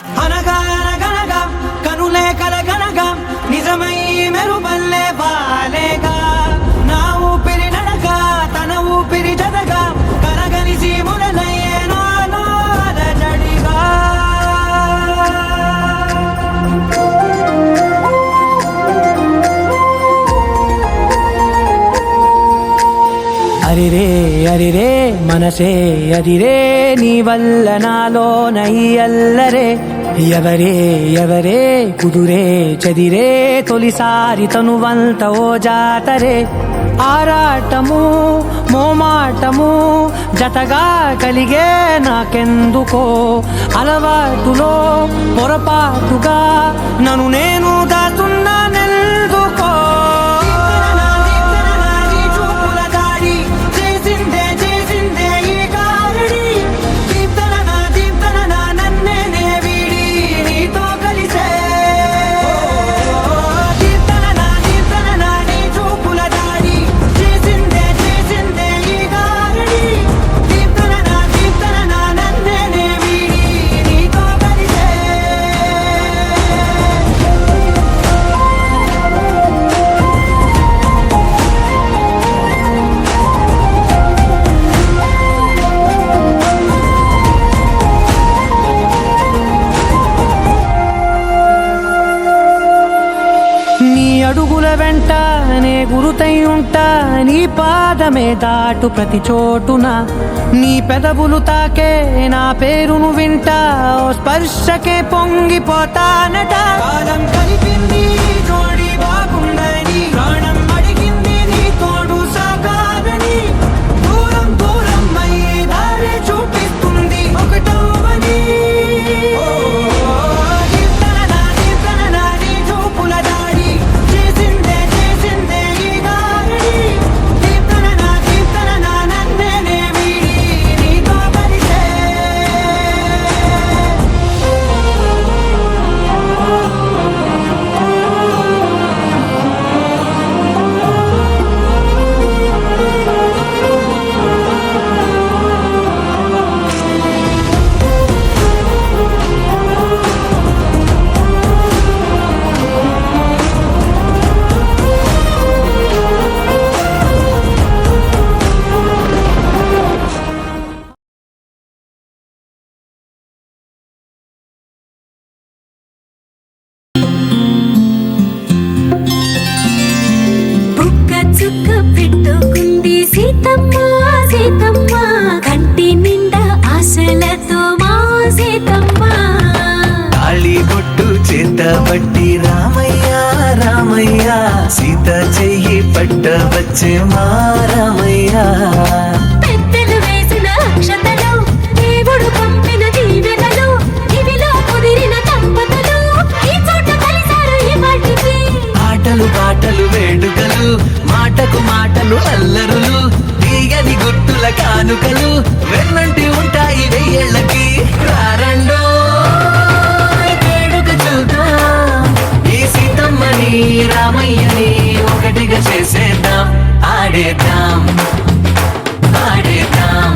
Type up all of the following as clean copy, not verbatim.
అనగా అనగనగా కనులే కలగనగా నిజమై మెరుపల్లే బాలేగా నా ఊపిరి నడగా తన ఊపిరి జతగా కరగలిసి మొదలయ్యే నాలో అలజడిగా అరిరే అరిరే మనసే అరిరే నీ వల్ల నాలో నయ్యల్లరే ఎవరే ఎవరే కుదురే చదిరే తొలిసారి తనువంత ఓ జాతరే ఆరాటము మోమాటము జతగా కలిగే నాకెందుకో అలవాటులో పొరపాటుగా నన్ను నేను దాటున్నా నెల్దుకో అడుగుల వెంట నే గురుతై ఉంటా నీ పాదమే దాటు ప్రతి చోటున నీ పెదవులు తాకే నా పేరును వింటా ఓ స్పర్శకే పొంగిపోతానట కాలం కలిపింది జోడి బాగుందని ప్రాణం అడిగింది నీ తోడు సాగాలని దూరం దూరం అయ్యే దారి చూపిస్తుంది ఒకటవని బట్టి రామయ్య రామయ్య సీత చెయ్యి పట్ట వచ్చే మా రామయ్య పెద్దలు వేసిన అక్షతలు దేవుడు పంపిన దీవెనలు ఇవిలో కుదిరిన దంపతులు ఈ చోట కలిసారు ఈ వాటికి ఆటలు పాటలు వేడుకలు మాటకు మాటలు అల్లరులు తీయని గుట్టుల కానుకలు వెన్నంటి ఉంటాయి వెయ్యేళ్ళకి రారండో రామయ్యని ఒకటిగా చేసేద్దాం ఆడేద్దాం ఆడేద్దాం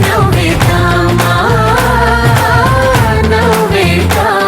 నవ్వేద్దాం నవ్వేద్దాం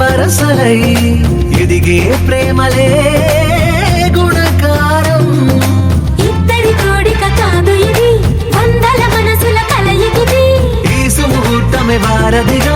వరసలై ఎదిగే ప్రేమలే గుణకారం ఇద్దరి కోడిక కాదు ఇది వందల మనసుల కలయికిది ఈ సుముహూర్తమే వారధిగా